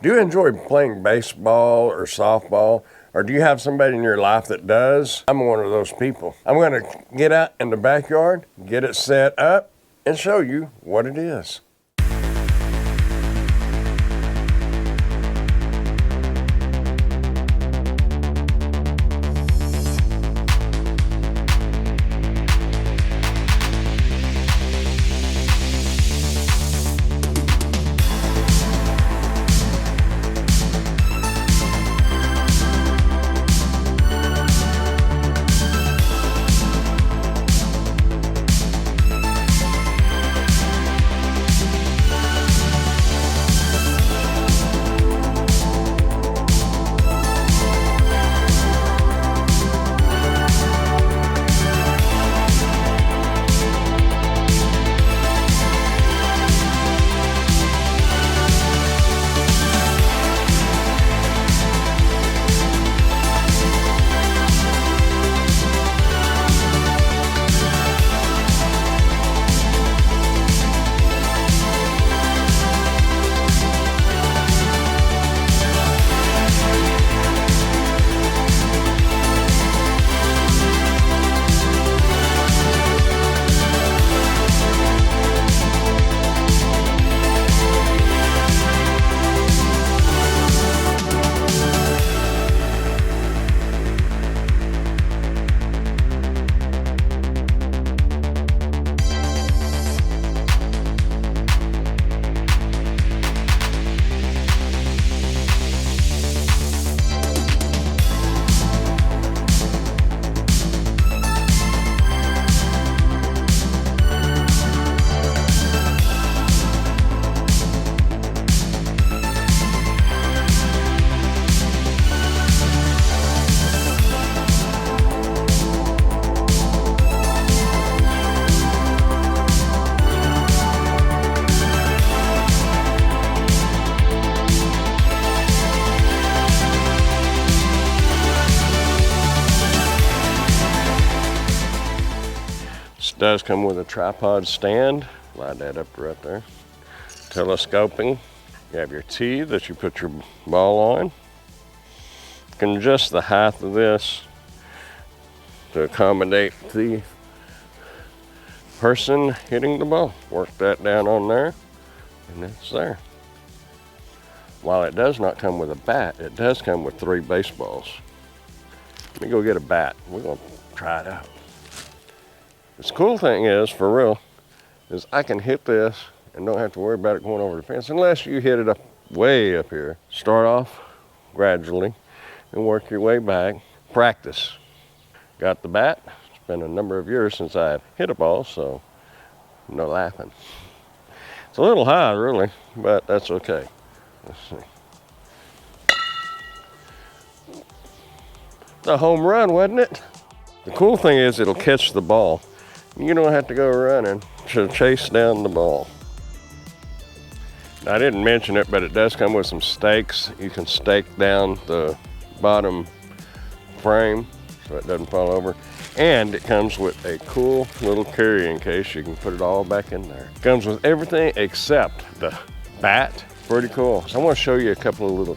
Do you enjoy playing baseball or softball? Or do you have somebody in your life that does? I'm one of those people. I'm going to get out in the backyard, get it set up, and show you what it is. This does come with a tripod stand. Slide that up right there. Telescoping. You have your tee that you put your ball on. You can adjust the height of this to accommodate the person hitting the ball. Work that down on there, and it's there. While it does not come with a bat, it does come with 3 baseballs. Let me go get a bat. We're gonna try it out. The cool thing is, for real, is I can hit this and don't have to worry about it going over the fence unless you hit it up way up here. Start off gradually and work your way back. Practice. Got the bat. It's been a number of years since I've hit a ball, so no laughing. It's a little high, really, but that's okay. Let's see. It's a home run, wasn't it? The cool thing is it'll catch the ball. You don't have to go running to chase down the ball. Now, I didn't mention it, but it does come with some stakes. You can stake down the bottom frame so it doesn't fall over. And it comes with a cool little carrying case. You can put it all back in there. It comes with everything except the bat. Pretty cool. So I want to show you a couple of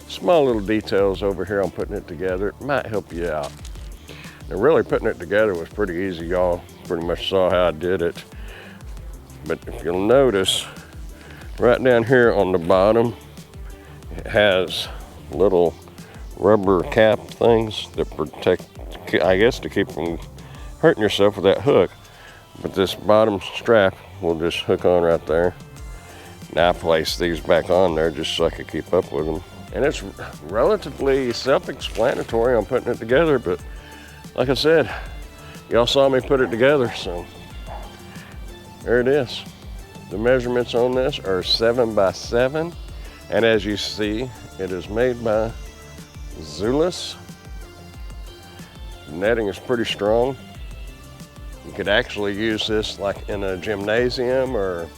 small little details over here on putting it together. It might help you out. Now, really putting it together was pretty easy. Y'all pretty much saw how I did it. But if you'll notice, right down here on the bottom, it has little rubber cap things that protect, I guess, to keep from hurting yourself with that hook. But this bottom strap will just hook on right there. Now I place these back on there just so I could keep up with them. And it's relatively self-explanatory on putting it together, but like I said, y'all saw me put it together, so there it is. The measurements on this are 7 by 7, and as you see, it is made by ZELUS. The netting is pretty strong. You could actually use this like in a gymnasium, or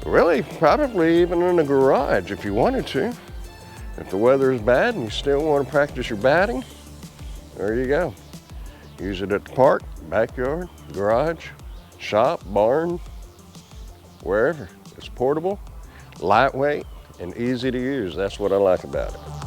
really probably even in a garage if you wanted to. If the weather is bad and you still want to practice your batting, there you go. Use it at the park, backyard, garage, shop, barn, wherever. It's portable, lightweight, and easy to use. That's what I like about it.